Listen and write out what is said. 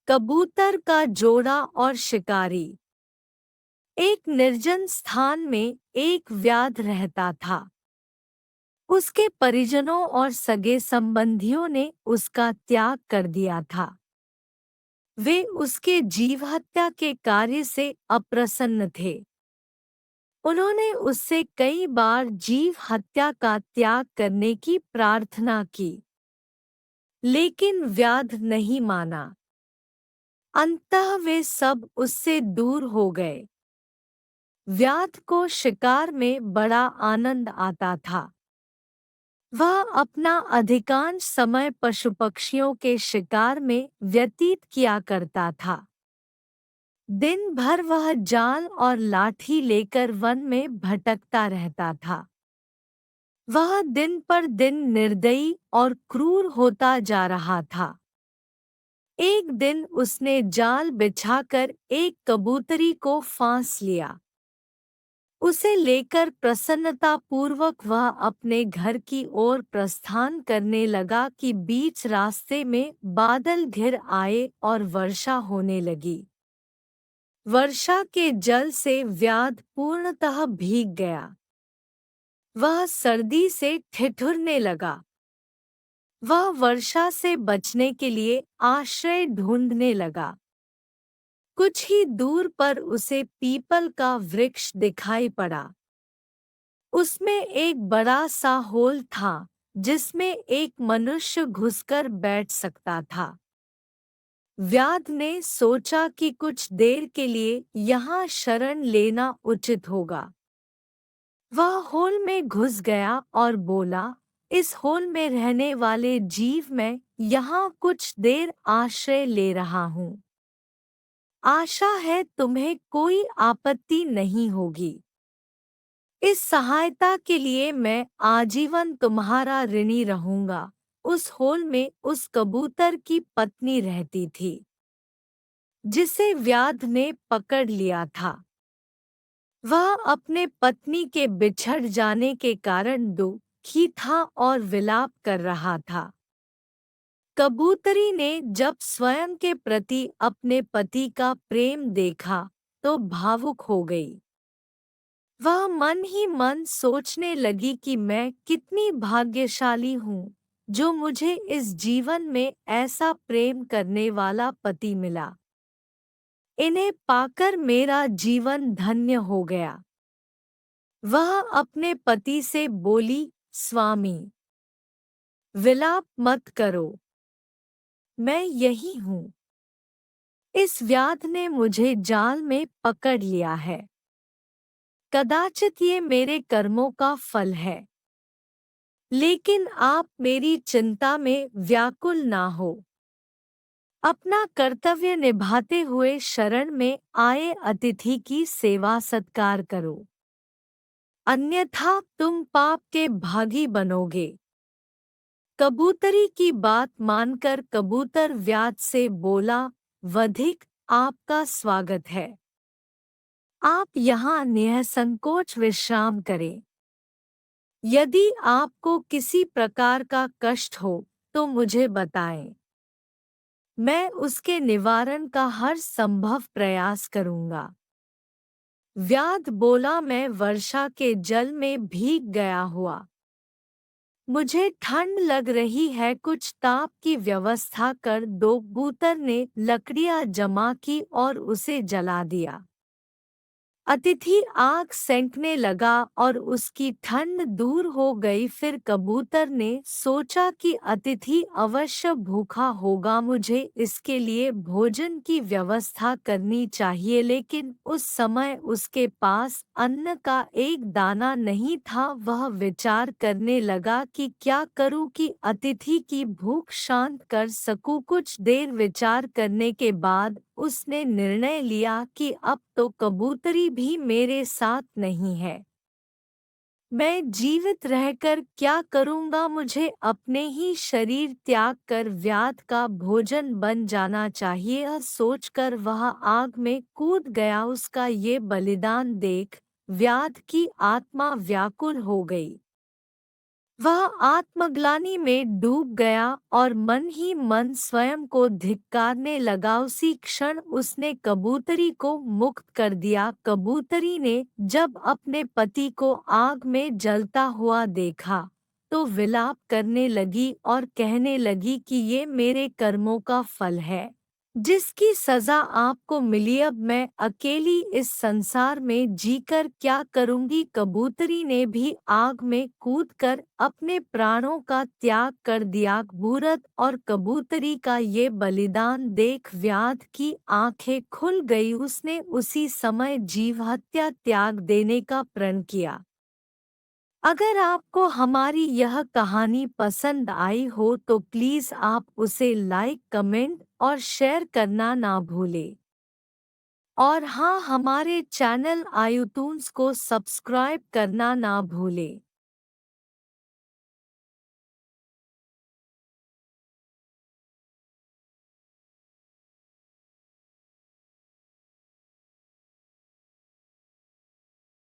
कबूतर का जोड़ा और शिकारी। एक निर्जन स्थान में एक व्याध रहता था। उसके परिजनों और सगे संबंधियों ने उसका त्याग कर दिया था। वे उसके जीव हत्या के कार्य से अप्रसन्न थे। उन्होंने उससे कई बार जीव हत्या का त्याग करने की प्रार्थना की, लेकिन व्याध नहीं माना। अंततः वे सब उससे दूर हो गए। व्याध को शिकार में बड़ा आनंद आता था। वह अपना अधिकांश समय पशु पक्षियों के शिकार में व्यतीत किया करता था। दिन भर वह जाल और लाठी लेकर वन में भटकता रहता था। वह दिन पर दिन निर्दयी और क्रूर होता जा रहा था। एक दिन उसने जाल बिछाकर एक कबूतरी को फांस लिया। उसे लेकर प्रसन्नतापूर्वक वह अपने घर की ओर प्रस्थान करने लगा कि बीच रास्ते में बादल घिर आए और वर्षा होने लगी। वर्षा के जल से व्याध पूर्णतः भीग गया। वह सर्दी से ठिठुरने लगा। वह वर्षा से बचने के लिए आश्रय ढूंढने लगा। कुछ ही दूर पर उसे पीपल का वृक्ष दिखाई पड़ा। उसमें एक बड़ा सा होल था जिसमें एक मनुष्य घुसकर बैठ सकता था। व्याध ने सोचा कि कुछ देर के लिए यहाँ शरण लेना उचित होगा। वह होल में घुस गया और बोला, इस होल में रहने वाले जीव मैं यहाँ कुछ देर आश्रय ले रहा हूँ। आशा है तुम्हें कोई आपत्ति नहीं होगी। इस सहायता के लिए मैं आजीवन तुम्हारा ऋणी रहूंगा। उस होल में उस कबूतर की पत्नी रहती थी, जिसे व्याध ने पकड़ लिया था। वह अपने पत्नी के बिछड़ जाने के कारण दुखी था और विलाप कर रहा था। कबूतरी ने जब स्वयं के प्रति अपने पति का प्रेम देखा तो भावुक हो गई। वह मन ही मन सोचने लगी कि मैं कितनी भाग्यशाली हूँ जो मुझे इस जीवन में ऐसा प्रेम करने वाला पति मिला। इन्हें पाकर मेरा जीवन धन्य हो गया। वह अपने पति से बोली, स्वामी, विलाप मत करो, मैं यही हूँ। इस व्याध ने मुझे जाल में पकड़ लिया है। कदाचित ये मेरे कर्मों का फल है। लेकिन आप मेरी चिंता में व्याकुल ना हो। अपना कर्तव्य निभाते हुए शरण में आए अतिथि की सेवा सत्कार करो, अन्यथा तुम पाप के भागी बनोगे। कबूतरी की बात मानकर कबूतर व्याध से बोला, वधिक, आपका स्वागत है। आप यहाँ निःसंकोच विश्राम करें। यदि आपको किसी प्रकार का कष्ट हो तो मुझे बताएं। मैं उसके निवारण का हर संभव प्रयास करूंगा। व्याध बोला, मैं वर्षा के जल में भीग गया हुआ। मुझे ठंड लग रही है, कुछ ताप की व्यवस्था कर दो। कबूतर ने लकड़ियां जमा की और उसे जला दिया। अतिथि आग सेंकने लगा और उसकी ठंड दूर हो गई। फिर कबूतर ने सोचा कि अतिथि अवश्य भूखा होगा, मुझे इसके लिए भोजन की व्यवस्था करनी चाहिए। लेकिन उस समय उसके पास अन्न का एक दाना नहीं था। वह विचार करने लगा कि क्या करूं कि अतिथि की भूख शांत कर सकूं। कुछ देर विचार करने के बाद उसने निर्णय लिया कि अब तो कबूतरी भी मेरे साथ नहीं है। मैं जीवित रहकर क्या करूंगा, मुझे अपने ही शरीर त्याग कर व्याध का भोजन बन जाना चाहिए। यह सोचकर वह आग में कूद गया। उसका ये बलिदान देख व्याध की आत्मा व्याकुल हो गई। वह आत्मग्लानि में डूब गया और मन ही मन स्वयं को धिक्कारने लगा। उसी क्षण उसने कबूतरी को मुक्त कर दिया। कबूतरी ने जब अपने पति को आग में जलता हुआ देखा तो विलाप करने लगी और कहने लगी कि ये मेरे कर्मों का फल है, जिसकी सजा आपको मिली। अब मैं अकेली इस संसार में जीकर क्या करूंगी। कबूतरी ने भी आग में कूदकर अपने प्राणों का त्याग कर दिया। बूरत और कबूतरी का ये बलिदान देख व्याध की आंखें खुल गई। उसने उसी समय जीव हत्या त्याग देने का प्रण किया। अगर आपको हमारी यह कहानी पसंद आई हो तो प्लीज़ आप उसे लाइक, कमेंट और शेयर करना ना भूलें। और हाँ, हमारे चैनल आयुतून्स को सब्सक्राइब करना ना भूलें।